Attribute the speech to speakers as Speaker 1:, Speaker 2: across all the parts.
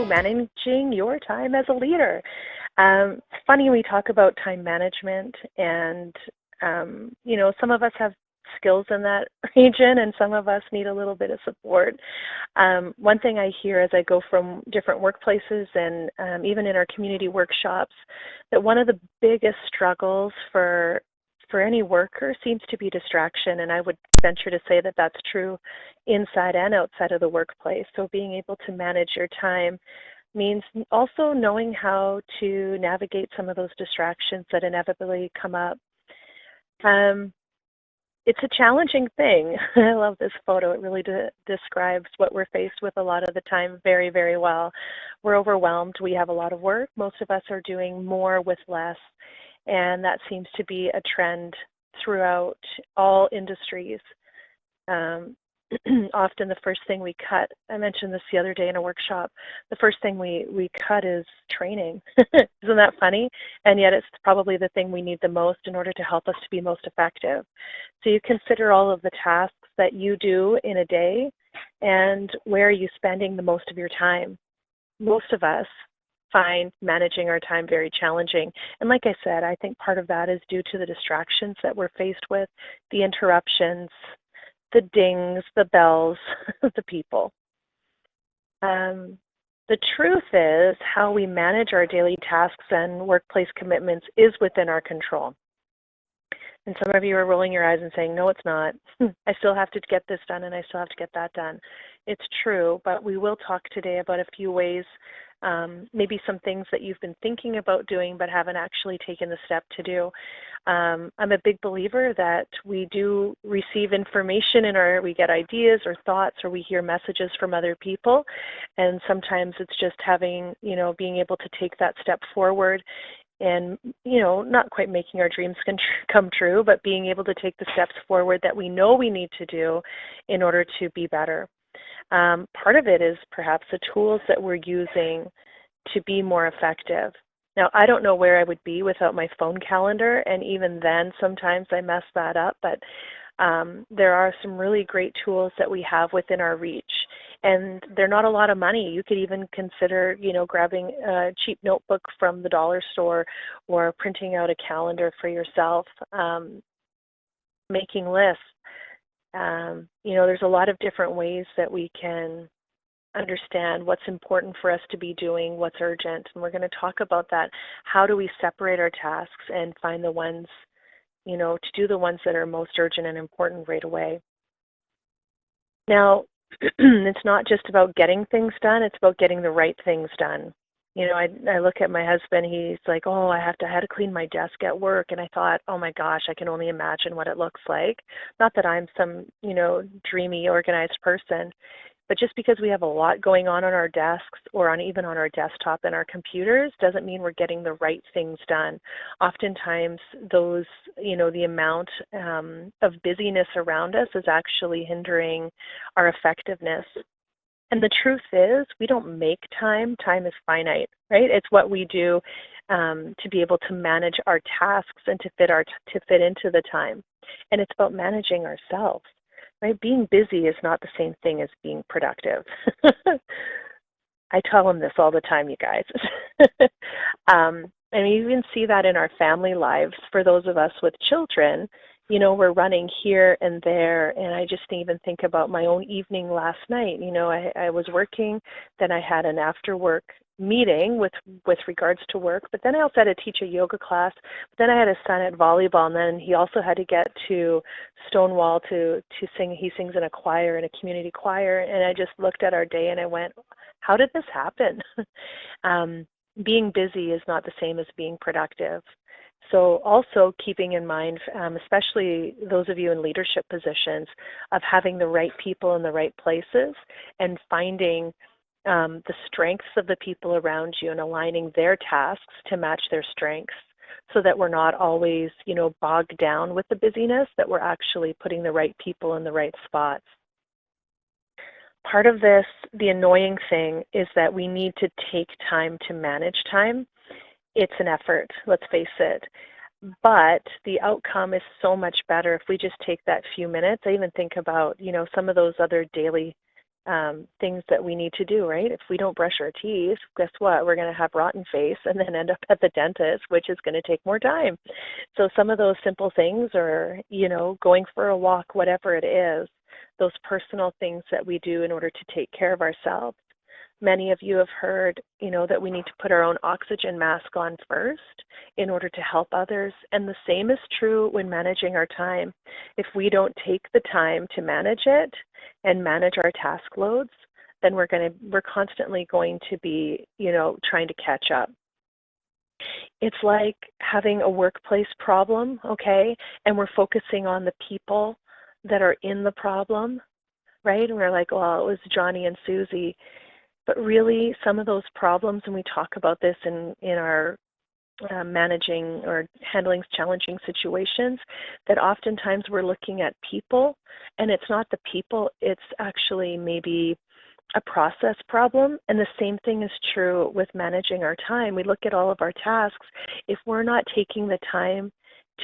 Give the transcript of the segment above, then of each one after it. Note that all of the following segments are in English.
Speaker 1: managing your time as a leader. It's funny we talk about time management, and some of us have skills in that region, and some of us need a little bit of support. One thing I hear as I go from different workplaces and even in our community workshops, that one of the biggest struggles for any worker seems to be distraction, and I would venture to say that that's true inside and outside of the workplace. So being able to manage your time means also knowing how to navigate some of those distractions that inevitably come up. It's a challenging thing. I love this photo. It really describes what we're faced with a lot of the time very, very well. We're overwhelmed. We have a lot of work. Most of us are doing more with less, and that seems to be a trend throughout all industries. Often the first thing we cut, I mentioned this the other day in a workshop, the first thing we cut is training. Isn't that funny? And yet it's probably the thing we need the most in order to help us to be most effective. So you consider all of the tasks that you do in a day, and where are you spending the most of your time? Most of us find managing our time very challenging. And like I said, I think part of that is due to the distractions that we're faced with, the interruptions, the dings, the bells, the people. The truth is, how we manage our daily tasks and workplace commitments is within our control. And some of you are rolling your eyes and saying, no, it's not. I still have to get this done, and I still have to get that done. It's true, but we will talk today about a few ways, maybe some things that you've been thinking about doing but haven't actually taken the step to do. I'm a big believer that we do receive information we get ideas or thoughts, or we hear messages from other people, and sometimes it's just having, being able to take that step forward and, not quite making our dreams come true, but being able to take the steps forward that we know we need to do in order to be better. Part of it is perhaps the tools that we're using to be more effective. Now, I don't know where I would be without my phone calendar, and even then sometimes I mess that up, but there are some really great tools that we have within our reach, and they're not a lot of money. You could even consider, grabbing a cheap notebook from the dollar store, or printing out a calendar for yourself, making lists. There's a lot of different ways that we can understand what's important for us to be doing, what's urgent, and we're going to talk about that. How do we separate our tasks and find the ones, to do the ones that are most urgent and important right away? Now, it's not just about getting things done, it's about getting the right things done. I look at my husband, he's like, oh, I had to clean my desk at work. And I thought, oh my gosh, I can only imagine what it looks like. Not that I'm some, dreamy, organized person, but just because we have a lot going on our desks, or even on our desktop and our computers, doesn't mean we're getting the right things done. Oftentimes those, the amount of busyness around us is actually hindering our effectiveness. And the truth is, we don't make time. Time is finite, right? It's what we do to be able to manage our tasks and to fit into the time. And it's about managing ourselves, right? Being busy is not the same thing as being productive. I tell them this all the time, you guys. And we even see that in our family lives. For those of us with children, we're running here and there, and I just even think about my own evening last night. I was working, then I had an after-work meeting with regards to work, but then I also had to teach a yoga class, but then I had a son at volleyball, and then he also had to get to Stonewall to sing. He sings in a choir, in a community choir, and I just looked at our day and I went, how did this happen? Being busy is not the same as being productive. So also keeping in mind, especially those of you in leadership positions, of having the right people in the right places and finding the strengths of the people around you and aligning their tasks to match their strengths, so that we're not always, bogged down with the busyness, that we're actually putting the right people in the right spots. Part of this, the annoying thing, is that we need to take time to manage time. It's an effort, let's face it. But the outcome is so much better if we just take that few minutes. I even think about, some of those other daily things that we need to do, right? If we don't brush our teeth, guess what? We're going to have rotten face and then end up at the dentist, which is going to take more time. So some of those simple things are, going for a walk, whatever it is, those personal things that we do in order to take care of ourselves. Many of you have heard, that we need to put our own oxygen mask on first in order to help others. And the same is true when managing our time. If we don't take the time to manage it and manage our task loads, then we're constantly going to be, trying to catch up. It's like having a workplace problem, okay? And we're focusing on the people that are in the problem, right? And we're like, well, it was Johnny and Susie. But really, some of those problems, and we talk about this in our managing or handling challenging situations, that oftentimes we're looking at people, and it's not the people, it's actually maybe a process problem. And the same thing is true with managing our time. We look at all of our tasks. If we're not taking the time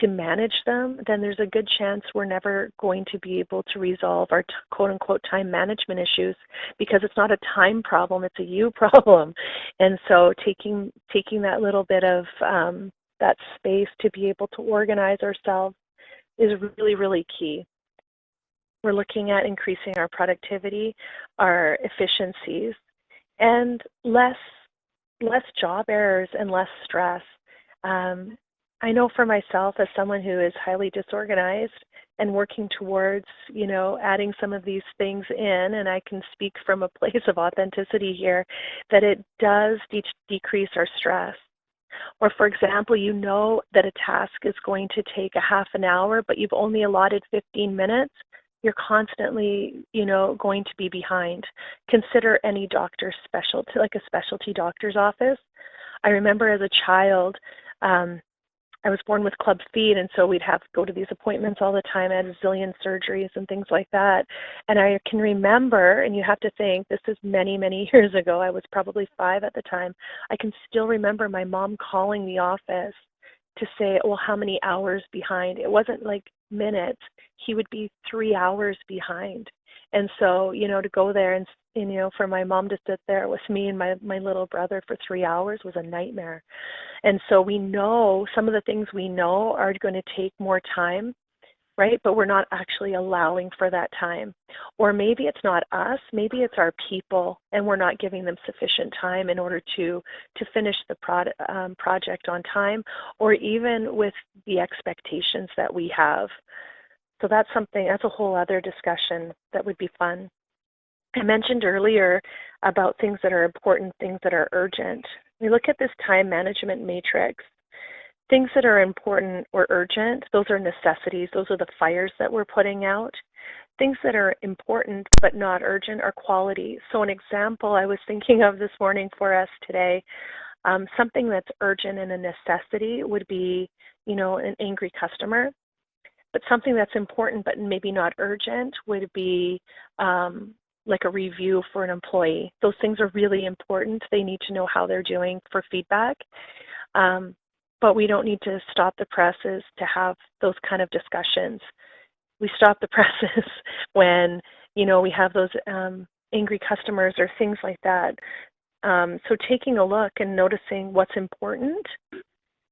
Speaker 1: to manage them, then there's a good chance we're never going to be able to resolve our quote-unquote time management issues, because it's not a time problem, it's a you problem. And so taking that little bit of that space to be able to organize ourselves is really, really key. We're looking at increasing our productivity, our efficiencies, and less job errors and less stress. I know for myself, as someone who is highly disorganized and working towards, adding some of these things in, and I can speak from a place of authenticity here, that it does decrease our stress. Or for example, that a task is going to take a half an hour, but you've only allotted 15 minutes, you're constantly, going to be behind. Consider any doctor's specialty, like a specialty doctor's office. I remember as a child, I was born with club feet, and so we'd have to go to these appointments all the time. I had a zillion surgeries and things like that. And I can remember, and you have to think, this is many, many years ago. I was probably 5 at the time. I can still remember my mom calling the office to say, well, how many hours behind? It wasn't like minutes. He would be 3 hours behind. And so, to go there and, for my mom to sit there with me and my little brother for 3 hours was a nightmare. And so we know some of the things we know are going to take more time, right? But we're not actually allowing for that time. Or maybe it's not us, maybe it's our people, and we're not giving them sufficient time in order to finish the project on time, or even with the expectations that we have. So that's a whole other discussion that would be fun. I mentioned earlier about things that are important, things that are urgent. We look at this time management matrix. Things that are important or urgent, those are necessities. Those are the fires that we're putting out. Things that are important but not urgent are quality. So an example I was thinking of this morning for us today, something that's urgent and a necessity would be, an angry customer. But something that's important but maybe not urgent would be like a review for an employee. Those things are really important. They need to know how they're doing for feedback. But we don't need to stop the presses to have those kind of discussions. We stop the presses when, we have those angry customers or things like that. So taking a look and noticing what's important,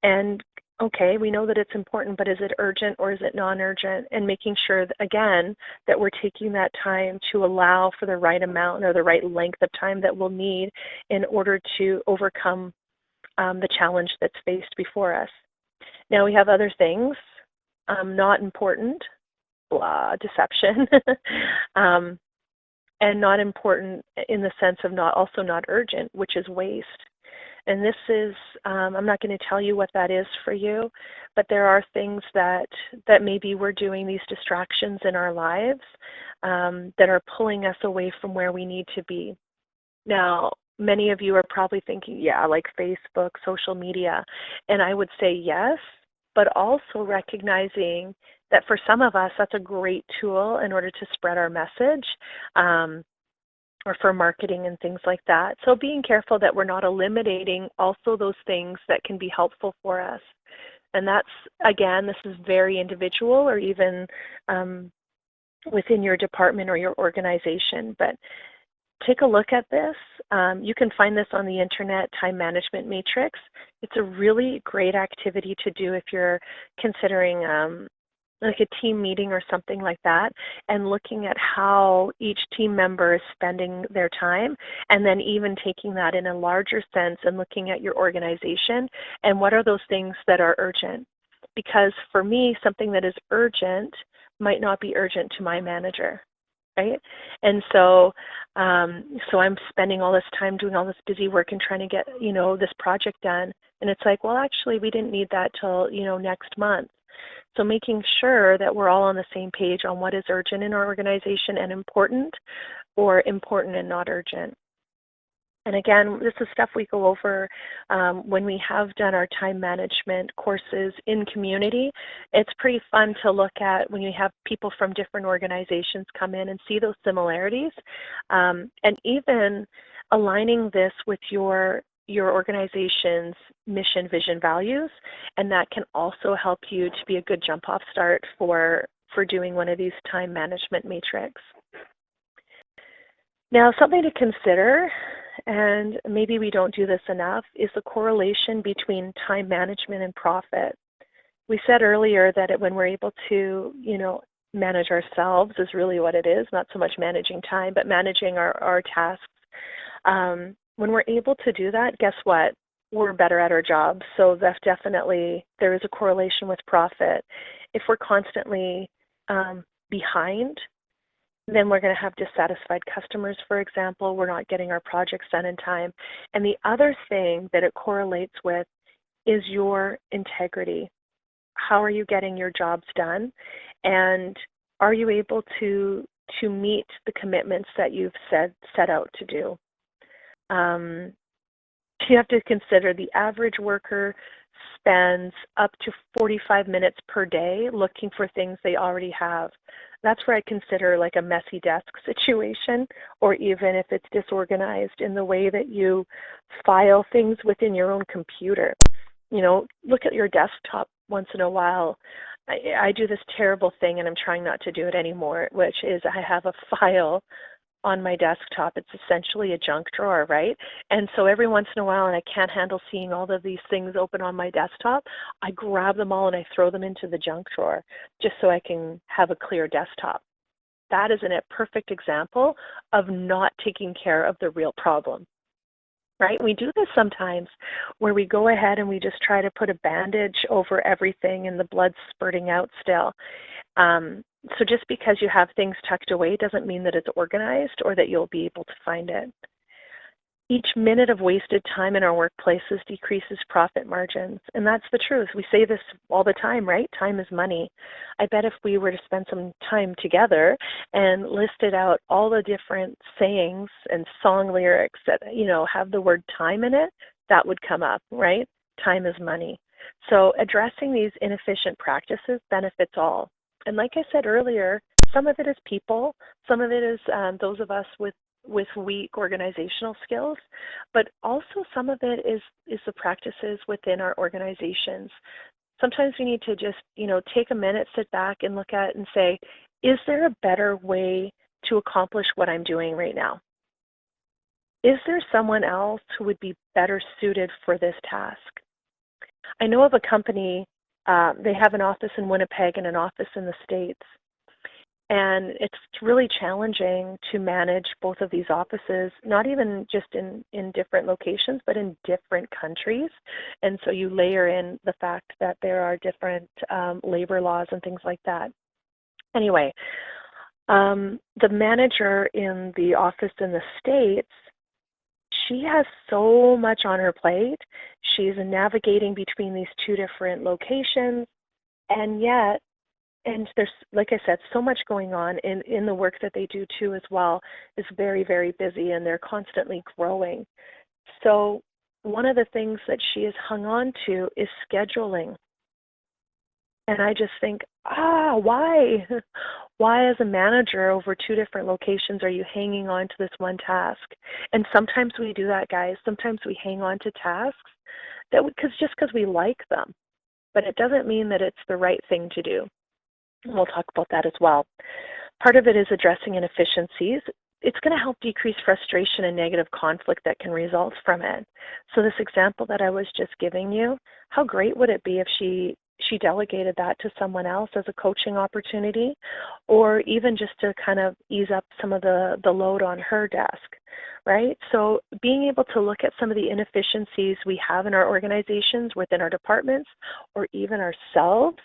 Speaker 1: and okay, we know that it's important, but is it urgent or is it non-urgent? And making sure, that, again, that we're taking that time to allow for the right amount or the right length of time that we'll need in order to overcome the challenge that's faced before us. Now we have other things, not important, blah, deception, and not important in the sense of also not urgent, which is waste. And this is, I'm not going to tell you what that is for you, but there are things that maybe we're doing, these distractions in our lives that are pulling us away from where we need to be. Now, many of you are probably thinking, yeah, like Facebook, social media. And I would say yes, but also recognizing that for some of us, that's a great tool in order to spread our message. Or for marketing and things like that. So being careful that we're not eliminating also those things that can be helpful for us. And that's, again, this is very individual or even within your department or your organization. But take a look at this. You can find this on the internet, Time Management Matrix. It's a really great activity to do if you're considering like a team meeting or something like that, and looking at how each team member is spending their time, and then even taking that in a larger sense and looking at your organization and what are those things that are urgent. Because for me, something that is urgent might not be urgent to my manager, right? And so so I'm spending all this time doing all this busy work and trying to get, this project done. And it's like, well, actually, we didn't need that till, next month. So making sure that we're all on the same page on what is urgent in our organization and important, or important and not urgent. And again, this is stuff we go over when we have done our time management courses in community. It's pretty fun to look at when you have people from different organizations come in and see those similarities, and even aligning this with your organization's mission, vision, values, and that can also help you to be a good jump-off start for doing one of these time management matrix. Now, something to consider, and maybe we don't do this enough, is the correlation between time management and profit. We said earlier that when we're able to, manage ourselves is really what it is, not so much managing time, but managing our tasks. When we're able to do that, guess what? We're better at our jobs. So that's definitely, there is a correlation with profit. If we're constantly behind, then we're going to have dissatisfied customers, for example. We're not getting our projects done in time. And the other thing that it correlates with is your integrity. How are you getting your jobs done? And are you able to meet the commitments that you've set out to do? You have to consider the average worker spends up to 45 minutes per day looking for things they already have. That's where I consider like a messy desk situation, or even if it's disorganized in the way that you file things within your own computer. Look at your desktop once in a while. I do this terrible thing, and I'm trying not to do it anymore, which is I have a file on my desktop. It's essentially a junk drawer, right? And so every once in a while, and I can't handle seeing all of these things open on my desktop, I grab them all and I throw them into the junk drawer just so I can have a clear desktop. That is a perfect example of not taking care of the real problem, right? We do this sometimes where we go ahead and we just try to put a bandage over everything and the blood's spurting out still. So just because you have things tucked away doesn't mean that it's organized or that you'll be able to find it. Each minute of wasted time in our workplaces decreases profit margins, and that's the truth. We say this all the time, right? Time is money. I bet if we were to spend some time together and listed out all the different sayings and song lyrics that, have the word time in it, that would come up, right? Time is money. So addressing these inefficient practices benefits all. And like I said earlier, some of it is people, some of it is those of us with weak organizational skills, but also some of it is the practices within our organizations. Sometimes we need to just, take a minute, sit back and look at it and say, is there a better way to accomplish what I'm doing right now? Is there someone else who would be better suited for this task? I know of a company, they have an office in Winnipeg and an office in the States. And it's really challenging to manage both of these offices, not even just in different locations, but in different countries. And so you layer in the fact that there are different labor laws and things like that. Anyway, the manager in the office in the States, she has so much on her plate. She's navigating between these two different locations, and there's, like I said, so much going on in the work that they do too as well is very, very busy, and they're constantly growing. So one of the things that she has hung on to is scheduling. And I just think, why? Why as a manager over two different locations are you hanging on to this one task? And sometimes we do that, guys. Sometimes we hang on to tasks just because we like them. But it doesn't mean that it's the right thing to do. And we'll talk about that as well. Part of it is addressing inefficiencies. it's going to help decrease frustration and negative conflict that can result from it. So this example that I was just giving you, how great would it be if she delegated that to someone else as a coaching opportunity, or even just to kind of ease up some of the load on her desk, right? So being able to look at some of the inefficiencies we have in our organizations, within our departments, or even ourselves,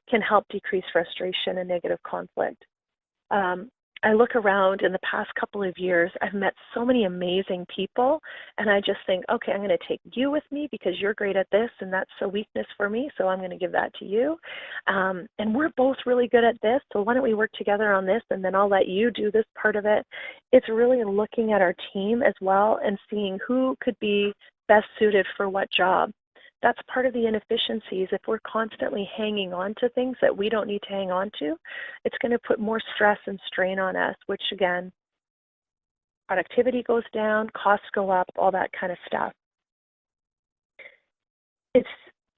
Speaker 1: can help decrease frustration and negative conflict. I look around in the past couple of years, I've met so many amazing people, and I just think, okay, I'm going to take you with me because you're great at this, and that's a weakness for me, so I'm going to give that to you. And we're both really good at this, so why don't we work together on this, and then I'll let you do this part of it. It's really looking at our team as well and seeing who could be best suited for what job. That's part of the inefficiencies. If we're constantly hanging on to things that we don't need to hang on to, it's going to put more stress and strain on us, which again, productivity goes down, costs go up, all that kind of stuff. It's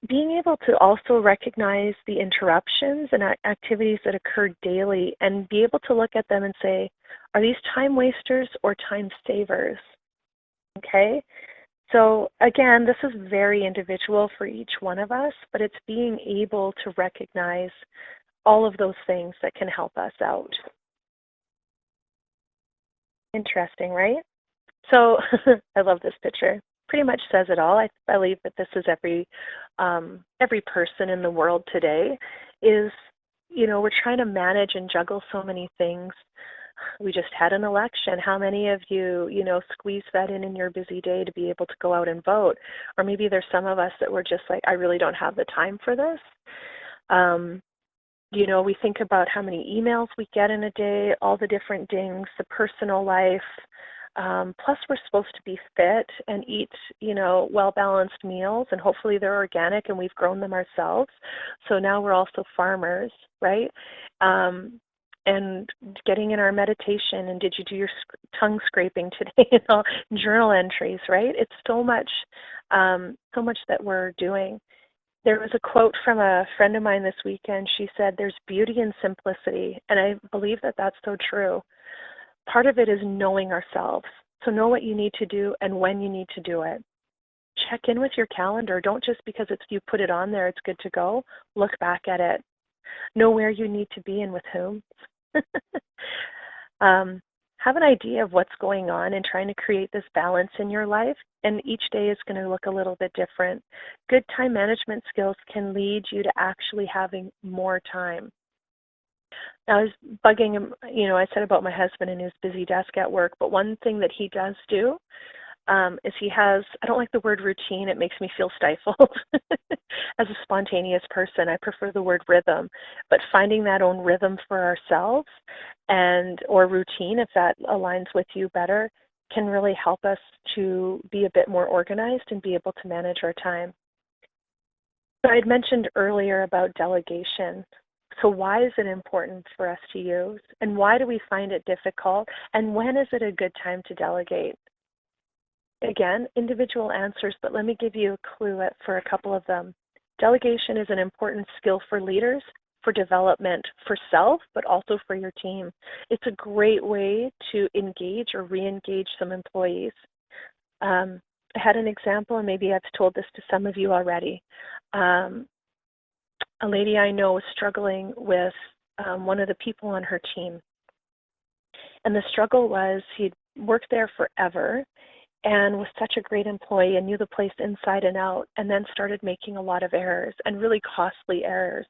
Speaker 1: being able to also recognize the interruptions and activities that occur daily and be able to look at them and say, are these time wasters or time savers? Okay? So again, this is very individual for each one of us, but it's being able to recognize all of those things that can help us out. Interesting, right? So I love this picture. Pretty much says it all. I believe that this is every person in the world today is, we're trying to manage and juggle so many things. We just had an election. How many of you, squeeze that in your busy day to be able to go out and vote? Or maybe there's some of us that were just like, I really don't have the time for this. We think about how many emails we get in a day, all the different dings, the personal life. Plus, we're supposed to be fit and eat, well-balanced meals, and hopefully they're organic and we've grown them ourselves. So now we're also farmers, right? And getting in our meditation, and did you do your tongue scraping today? Journal entries, right? It's so much that we're doing. There was a quote from a friend of mine this weekend. She said, there's beauty in simplicity, and I believe that that's so true. Part of it is knowing ourselves. So know what you need to do and when you need to do it. Check in with your calendar. Don't just because you put it on there, it's good to go. Look back at it. Know where you need to be and with whom. Have an idea of what's going on and trying to create this balance in your life, and each day is going to look a little bit different. Good time management skills can lead you to actually having more time. Now, I was bugging him, I said about my husband and his busy desk at work, but one thing that he does do is he has, I don't like the word routine, it makes me feel stifled. As a spontaneous person, I prefer the word rhythm, but finding that own rhythm for ourselves or routine, if that aligns with you better, can really help us to be a bit more organized and be able to manage our time. So I had mentioned earlier about delegation. So why is it important for us to use? And why do we find it difficult? And when is it a good time to delegate? Again, individual answers, but let me give you a clue for a couple of them. Delegation is an important skill for leaders, for development, for self, but also for your team. It's a great way to engage or re-engage some employees. I had an example, and maybe I've told this to some of you already. A lady I know was struggling with one of the people on her team. And the struggle was he'd worked there forever and was such a great employee and knew the place inside and out, and then started making a lot of errors and really costly errors.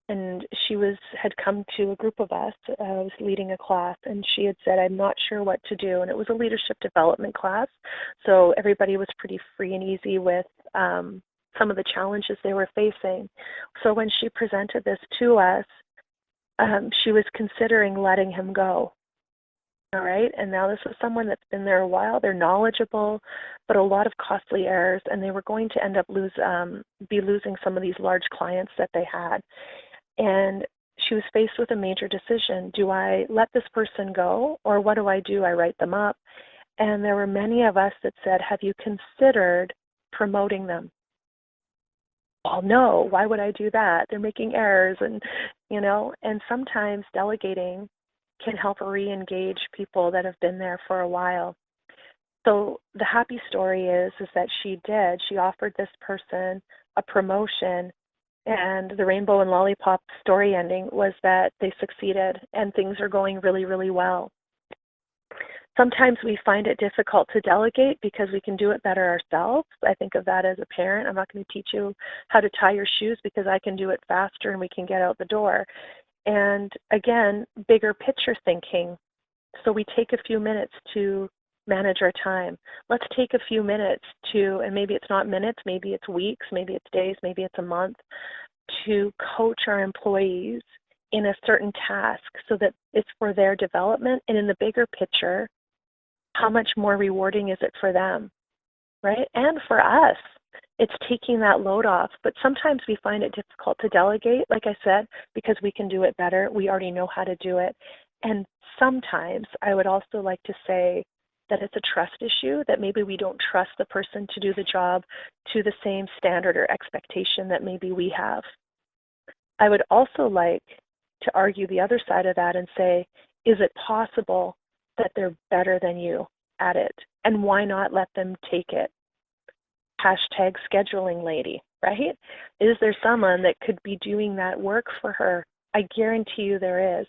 Speaker 1: And she had come to a group of us. I was leading a class, and she had said, I'm not sure what to do. And it was a leadership development class, so everybody was pretty free and easy with some of the challenges they were facing. So when she presented this to us, she was considering letting him go. All right, and now this is someone that's been there a while. They're knowledgeable, but a lot of costly errors, and they were going to end up be losing some of these large clients that they had. And she was faced with a major decision. Do I let this person go, or what do? I write them up. And there were many of us that said, have you considered promoting them? Well, no, why would I do that? They're making errors, and sometimes delegating can help re-engage people that have been there for a while. So the happy story is that she offered this person a promotion, and the rainbow and lollipop story ending was that they succeeded and things are going really, really well. Sometimes we find it difficult to delegate because we can do it better ourselves. I think of that as a parent. I'm not going to teach you how to tie your shoes because I can do it faster and we can get out the door. And again, bigger picture thinking. So we take a few minutes to manage our time. Let's take a few minutes to, and maybe it's not minutes, maybe it's weeks, maybe it's days, maybe it's a month, to coach our employees in a certain task so that it's for their development. And in the bigger picture, how much more rewarding is it for them, right? And for us, it's taking that load off. But sometimes we find it difficult to delegate, like I said, because we can do it better. We already know how to do it. And sometimes I would also like to say that it's a trust issue, that maybe we don't trust the person to do the job to the same standard or expectation that maybe we have. I would also like to argue the other side of that and say, is it possible that they're better than you at it? And why not let them take it? Hashtag scheduling lady, right? Is there someone that could be doing that work for her? I guarantee you there is.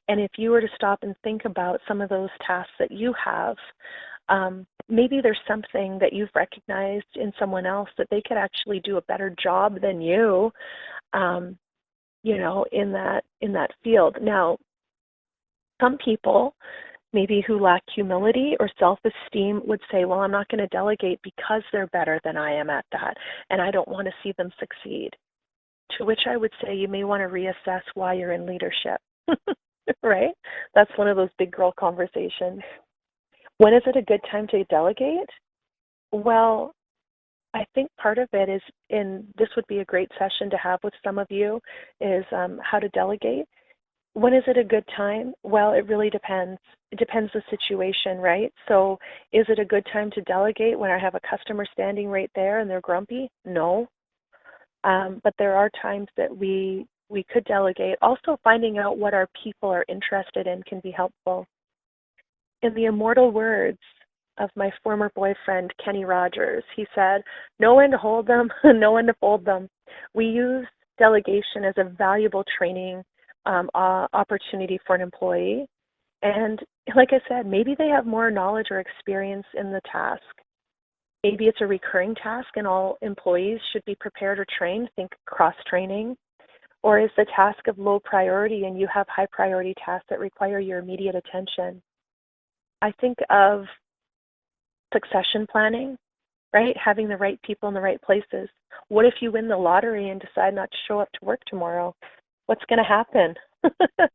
Speaker 1: And if you were to stop and think about some of those tasks that you have, maybe there's something that you've recognized in someone else that they could actually do a better job than you, in that field. Now, some people maybe who lack humility or self-esteem would say, well, I'm not going to delegate because they're better than I am at that, and I don't want to see them succeed. To which I would say you may want to reassess why you're in leadership, right? That's one of those big girl conversations. When is it a good time to delegate? Well, I think part of it is, and this would be a great session to have with some of you, is how to delegate. When is it a good time? Well, it really depends. It depends the situation, right? So is it a good time to delegate when I have a customer standing right there and they're grumpy? No. But there are times that we could delegate. Also, finding out what our people are interested in can be helpful. In the immortal words of my former boyfriend, Kenny Rogers, he said, know when to hold them, know when to fold them. We use delegation as a valuable training opportunity for an employee. And like I said, maybe they have more knowledge or experience in the task. Maybe it's a recurring task and all employees should be prepared or trained, think cross-training. Or is the task of low priority and you have high priority tasks that require your immediate attention? I think of succession planning, right? Having the right people in the right places. What if you win the lottery and decide not to show up to work tomorrow? What's going to happen,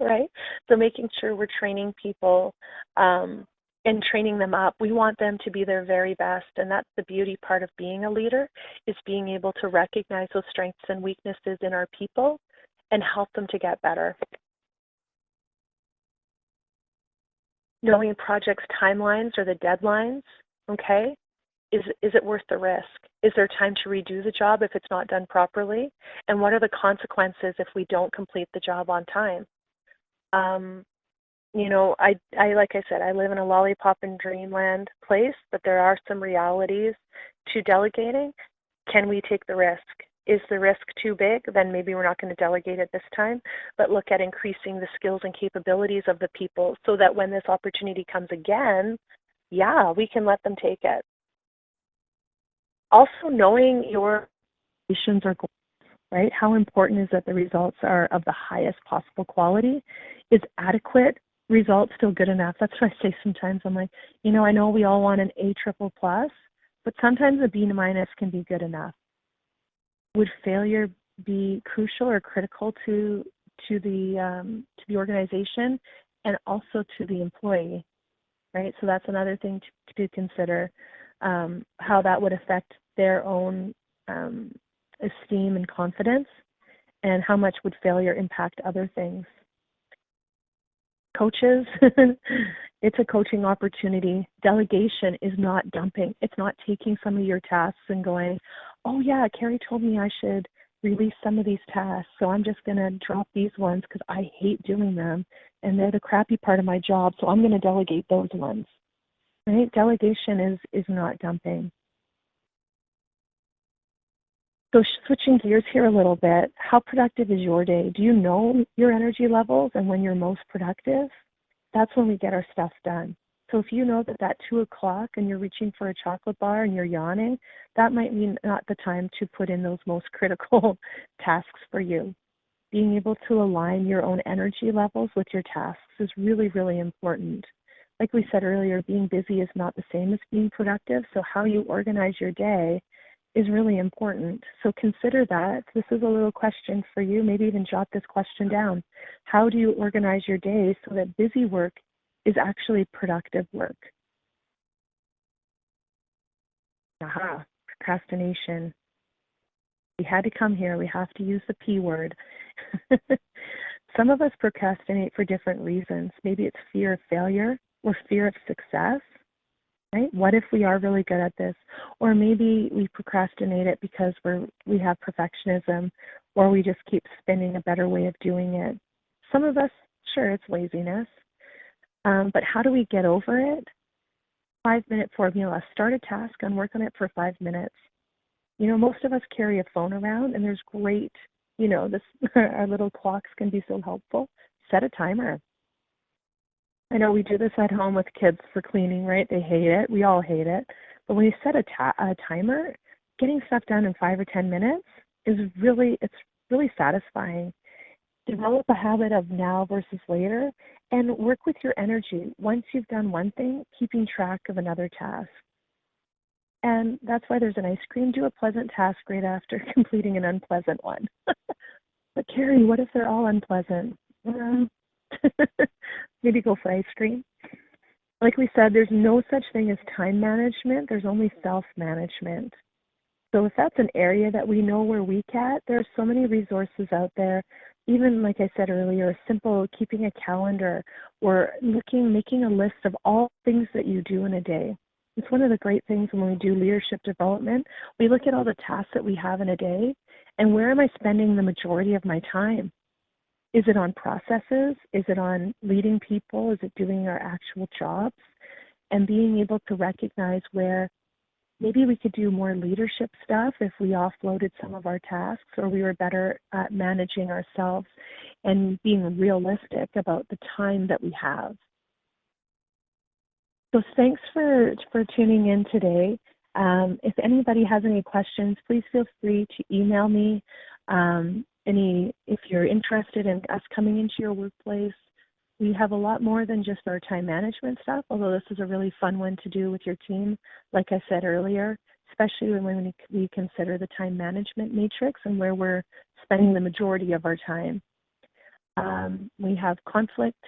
Speaker 1: right? So making sure we're training people and training them up. We want them to be their very best, and that's the beauty part of being a leader, is being able to recognize those strengths and weaknesses in our people and help them to get better. Knowing projects' timelines or the deadlines, okay? Is it worth the risk? Is there time to redo the job if it's not done properly? And what are the consequences if we don't complete the job on time? I like I said, I live in a lollipop and dreamland place, but there are some realities to delegating. Can we take the risk? Is the risk too big? Then maybe we're not going to delegate it this time, but look at increasing the skills and capabilities of the people so that when this opportunity comes again, yeah, we can let them take it. Also, knowing your missions or goals, right? How important is that the results are of the highest possible quality? Is adequate results still good enough? That's what I say sometimes. I'm like, I know we all want an A++, but sometimes a B- can be good enough. Would failure be crucial or critical to the organization and also to the employee, right? So that's another thing to consider, how that would affect their own esteem and confidence, and how much would failure impact other things. Coaches, it's a coaching opportunity. Delegation is not dumping. It's not taking some of your tasks and going, oh yeah, Carrie told me I should
Speaker 2: release some of these tasks. So I'm just going to drop these ones because I hate doing them and they're the crappy part of my job. So I'm going to delegate those ones. Right? Delegation is not dumping. So switching gears here a little bit, how productive is your day? Do you know your energy levels and when you're most productive? That's when we get our stuff done. So if you know that 2 o'clock and you're reaching for a chocolate bar and you're yawning, that might mean not the time to put in those most critical tasks for you. Being able to align your own energy levels with your tasks is really, really important. Like we said earlier, being busy is not the same as being productive. So how you organize your day is really important. So consider that. This is a little question for you. Maybe even jot this question down. How do you organize your day so that busy work is actually productive work? Aha, procrastination. We had to come here. We have to use the P word. Some of us procrastinate for different reasons. Maybe it's fear of failure or fear of success. Right? What if we are really good at this? Or maybe we procrastinate it because we have perfectionism, or we just keep spinning a better way of doing it. Some of us, sure, it's laziness. But how do we get over it? 5-minute formula. Start a task and work on it for 5 minutes. Most of us carry a phone around, and there's great, our little clocks can be so helpful. Set a timer. I know we do this at home with kids for cleaning, right? They hate it. We all hate it. But when you set a timer, getting stuff done in 5 or 10 minutes it's really satisfying. Develop a habit of now versus later and work with your energy. Once you've done one thing, keeping track of another task. And that's why there's an ice cream. Do a pleasant task right after completing an unpleasant one. But Carrie, what if they're all unpleasant? Maybe go for ice cream. Like we said, there's no such thing as time management. There's only self-management. So if that's an area that we know we're weak at, there are so many resources out there. Even like I said earlier, simple keeping a calendar or making a list of all things that you do in a day. It's one of the great things when we do leadership development. We look at all the tasks that we have in a day and where am I spending the majority of my time? Is it on processes? Is it on leading people? Is it doing our actual jobs? And being able to recognize where maybe we could do more leadership stuff if we offloaded some of our tasks, or we were better at managing ourselves and being realistic about the time that we have. So thanks for tuning in today. If anybody has any questions, please feel free to email me. If you're interested in us coming into your workplace, we have a lot more than just our time management stuff, although this is a really fun one to do with your team, like I said earlier, especially when we consider the time management matrix and where we're spending the majority of our time. We have conflict.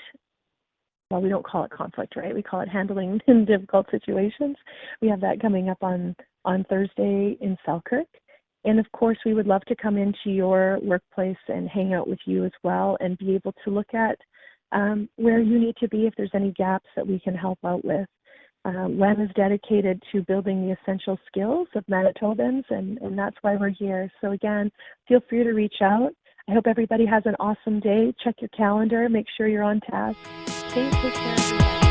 Speaker 2: Well, we don't call it conflict, right? We call it handling in difficult situations. We have that coming up on Thursday in Selkirk. And of course, we would love to come into your workplace and hang out with you as well and be able to look at where you need to be if there's any gaps that we can help out with. WEM is dedicated to building the essential skills of Manitobans, and that's why we're here. So again, feel free to reach out. I hope everybody has an awesome day. Check your calendar. Make sure you're on task. Take care, everybody.